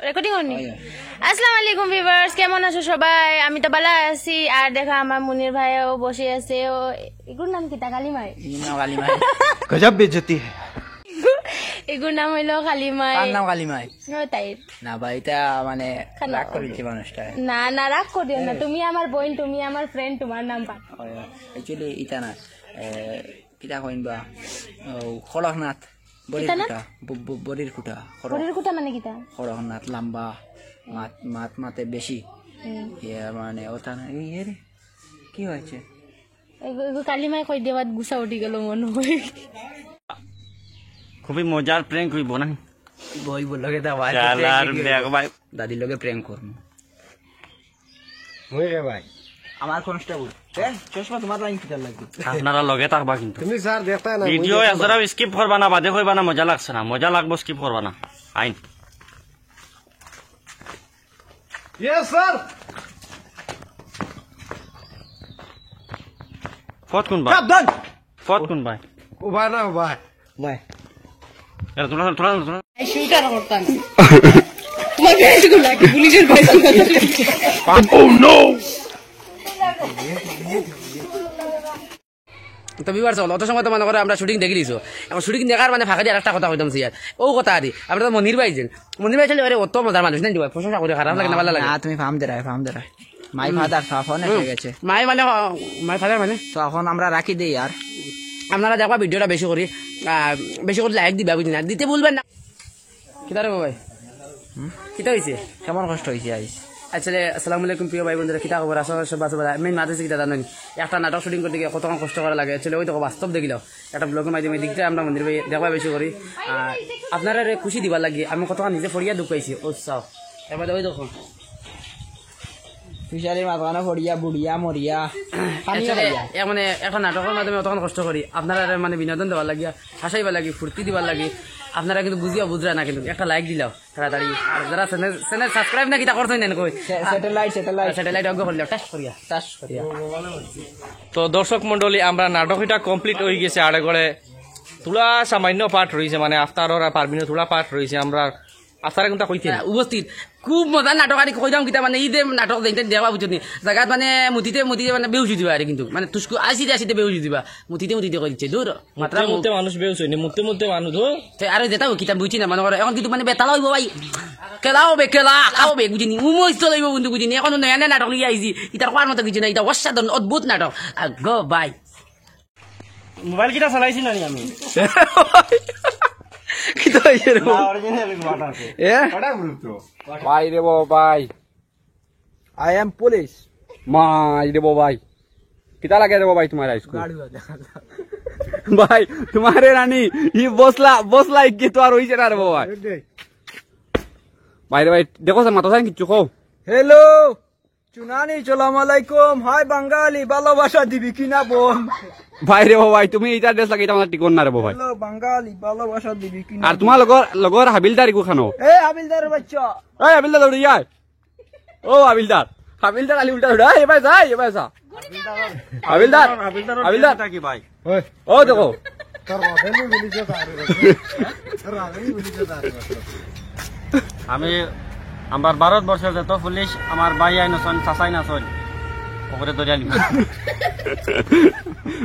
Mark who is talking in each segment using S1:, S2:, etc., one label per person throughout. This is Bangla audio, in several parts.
S1: রেকর্ডিং হয়নি। আসসালামু আলাইকুম ভিউয়ার্স, কেমন আছো সবাই? আমি তো ভালো আছি। আর দেখা আমার মুনির ভাইও বসে আছে। ও এগুর নাম কি? কালিমাই।
S2: গজব বেজতি
S1: এগুর নাম হইলো কালিমাই।
S3: কার নাম কালিমাই?
S1: ও তাই
S3: না ভাই, এটা মানে রাগ করেছে মানুষটা।
S1: না না, রাগ করিও না। তুমি আমার বোন, তুমি আমার ফ্রেন্ড, তোমার নাম পা।
S3: অ্যাকচুয়ালি ইটা না, কিটা কইন বা খড়কনাথ বড়ির কুটা।
S1: বড়ির কুটা মানে কিটা?
S3: খড়কনাথ লম্বা, মাতে বেশি। মানে ওটা না, এই রে কি হয়েছে?
S1: এগো কালিমাই কই দেওয়াত গুছা উঠি গেল মনে হয়।
S2: খুবই মজার প্র্যাঙ্ক হইব না?
S3: বই বললোকে দা ভাই, দাদির লগে প্রেম করবো
S2: ভাই।
S3: আমার কনস্টেবল চশমা তোমার লাইন কিটা লাগবে।
S2: আপনারা লগে থাকবা কিন্তু
S4: তুমি স্যার দেখতা না
S2: ভিডিও একজরা স্কিপ করবা না, বাদে কইবা না মজা লাগছে না। মজা লাগবো, স্কিপ করবা না। আইন
S4: ইয়েস স্যার।
S2: ফট কোন ভাই?
S4: সাবধান।
S2: ফট কোন ভাই?
S4: ও ভাই না ভাই ভাই
S2: এরা তোলা
S1: এই শুটার করতাম তোমার বেশ গুলো লাগে পুলিশের ভাই।
S2: ও নো।
S3: তো বিবার চল অত সময় তো মনে করে আমরা শুটিং দেখে দিছো। এখন শুটিং দেখার মানে ফাঁকা দিয়ে আরেকটা কথা কইতাম সিয়ার। ও কথা আদি আমরা তো মনির ভাই চলে অত মজার মানুষ না দিবা, প্রশংসা করে খারাপ লাগে না ভালো লাগে না। তুমি ফার্ম দেরাই মাই ফাদার ফোন এসে গেছে। মাই ফাদার মানে তো এখন আমরা রাখি দেই। আর আপনারা দেখবা ভিডিওটা বেশি করে লাইক দিবা, বুঝি না দিতে ভুলবেন না। কিতা রে ভাই, কিতা হয়েছে? কেমন কষ্ট হয়েছে আইস? আসলে আসসালামু আলাইকুম প্রিয় ভাই বন্ধুরা, কিতা খবর? মেন মাঝে কিতা জানেন, একটা নাটক শুটিং করতে গিয়ে কতক্ষণ কষ্ট করা লাগে। আসলে ওই তো বাস্তব দেখিলাম একটা ব্লগের মাধ্যমে দিকটা আমরা মন্দির ভাই দেখবা বেশি করি। আপনারা খুশি দিবার লাগে আমি কতক্ষণ নিজে ফরিয়া দুঃখ পাইছি। ও চাও এবার ওই দেখুন ফিশারির মাঝখানে ফরিয়া বুড়িয়া মরিয়া মানে একটা নাটকের মাধ্যমে অতক্ষণ কষ্ট করি আপনারা মানে বিনোদন দেওয়ার লাগিয়া, হাসাইবার লাগি, ফুর্তি দিবার লাগি। আপনারা কিন্তু বুঝরা না, কিন্তু একটা লাইক দিলাও তাড়াতাড়ি। আর যারা চ্যানেল সাবস্ক্রাইব না কিটা করছেন না কই স্যাটেলাইট অজ্ঞ করলে টাচ করিয়া।
S5: তো দর্শক মন্ডলী, আমরা নাটক এটা কমপ্লিট হয়ে গেছে। আড়ে গড়ে তুলা সামান্য পাঠ রয়েছে, মানে আফতার আর পারবিন তুলা পাঠ রয়েছে। আমরা আফতারে কিন্তু কইতে
S3: উপস্থিত খুব মজার নাটক আর কইতাম কিতা মানে ঈদে নাটক দেওয়া বুঝনি জায়গাত মানে মুতিতে মানে বেউজি দিবা আর কিন্তু মানে তুসকু আসিতে বেউজি দিবা মুতিতে কই দিচ্ছে দূর মাত্রা
S5: মুতে মানুষ বেউজ হয়নি, মুতে মানুষ
S3: আর যেটাও কিতা বুঝছি না মানে এখন কিন্তু মানে বেতালা হইব ভাই। খেলাও বে বুঝিনি উমস্ত লইব বন্ধু বুঝিনি। এখন নয়া নাটক লিয়ে আইছি, ইতার কোয়ার মতো কিছু না, এটা অসাধারণ অদ্ভুত নাটক। গো ভাই
S2: মোবাইল কিটা চালাইছি না আমি?
S4: ভাই রে ভাই, আই এম পুলিশ। মাই রে ভাই, কিতা লাগে রে ভাই তোমার স্কুল? ভাই তোমারে রানী ই বসলা কি তো আর হইছে না রে ভাই। ভাই রে ভাই দেখো স্যার মাথা কিছু কও। হ্যালো চুনানি, সালাম আলাইকুম। হাই বাঙালি, ভালোবাসা দিবি কিনা বোন? ভাই রে ভাই তুমি এটা ড্রেস লাগে, এটা আমার টিকন না রে ভাই। হ্যালো বাঙালি, ভালোবাসা দিবি কিনা? আর তোমার লগর হাবিলদার কো খানো? এ হাবিলদার বাচ্চা, এই হাবিলদার দৌড়ি আয়। ও হাবিলদার আলি উল্টা দৌড়া। এ ভাই যা হাবিলদার
S2: কি ভাই?
S4: ও দেখো
S2: আমি আমার ভারতবর্ষের যত পুলিশ আমার ভাই আইনছন চাচাই নাচন ওপরে ধরে আনি।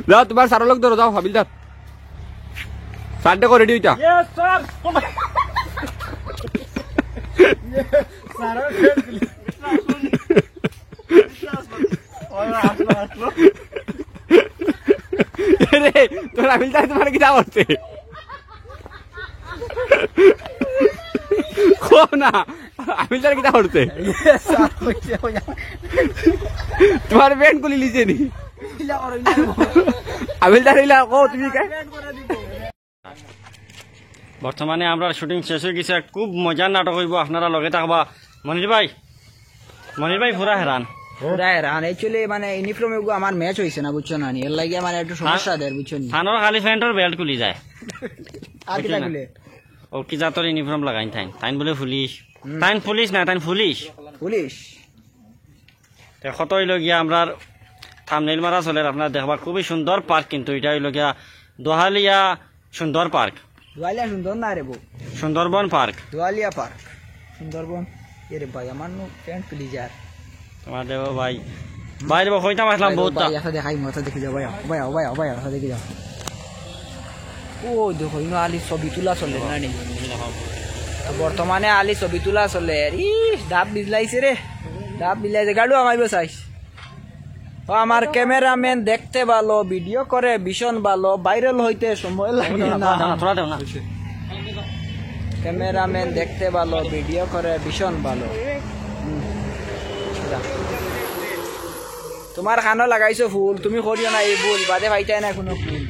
S4: যাও তোমার সারা লোক ধরো, যাও হাবিলদার সারডে করে রেডি হইতা। তোর হাবিলদার তোমার কি যাওয়া হচ্ছে না? হাবিলদার কিটা করছে? তোমার ব্যান্ড গুলি লিজে নি হাবিলদার তুমি
S2: বর্তমানে আমরা শুটিং শেষ হয়ে গেছে। খুব মজার নাটক হইব, আপনারা লগে থাকবা। মনির ভাই পুরা হেরান
S3: একচুয়ালি মানে ইউনিফর্মে আমার ম্যাচ হয়েছে না বুঝছো না, এর লাগে মানে একটু সমস্যা দেয় বুঝছো না।
S2: থানোর খালি প্যান্টর বেল্ট খুলি যায়
S3: আর কিটা খুলে
S2: ও কি জাতর ইউনিফর্ম লাগাই তাইন বলে পুলিশ। তাইন পুলিশ কত হইল গিয়া আমরা থামনেইল মারা চলে। আপনার দেখবা খুবই সুন্দর পার্ক, কিন্তু এটা হইল গিয়া দোহালিয়া সুন্দর পার্ক।
S3: দোয়ালিয়া সুন্দর না রে বউ,
S2: সুন্দরবন পার্ক।
S3: দোয়ালিয়া পার্ক সুন্দরবন এরে ভাই আমার নো ফ্রেন্ড প্লিজার
S2: তোমার দেব ভাই ভাই দেব কইতাম আসলাম বহুতটা
S3: ভাই দেখা দেখাই মতো দেখে যাও ভাই ভাই ভাই ভাই দেখে যাও ও দেখো ইনো আলি ছবি তোলা চলে না নি বর্তমানে আলি ছবি তোলা চলে ইস ডাব বিজলাইছে রে ডাব বিজলাইছে গাড়ু আমাইব চাইছ ও আমার ক্যামেরাম্যান দেখতে ভালো ভিডিও করে ভীষণ ভালো ভাইরাল হইতে সময় লাগে না
S2: থোড়া দেও না
S3: ক্যামেরাম্যান দেখতে ভালো ভিডিও করে ভীষণ ভালো তোমার খানো লাগাইছো ফুল তুমি করিও না এই ফুল বাদে পাইতাই না কোনো ফুল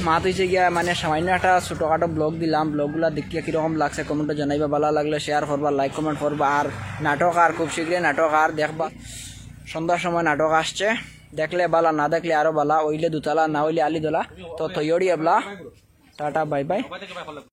S3: মাত হয়েছে গিয়া মানে সামান্য একটা ছোটখাটো ব্লগ দিলাম ব্লগগুলা দেখিয়া কিরকম লাগছে কমেন্টে জানাইবা ভালো লাগলে শেয়ার করবা লাইক কমেন্ট করবা আর নাটক আর খুব শীঘ্রই নাটক আর দেখবা সন্ধ্যার সময় নাটক আসছে দেখলে বালা না দেখলে আরো বালা ওইলে দুতলা না হইলে আলি দোলা তো তৈরি এবলা টাটা বাই বাই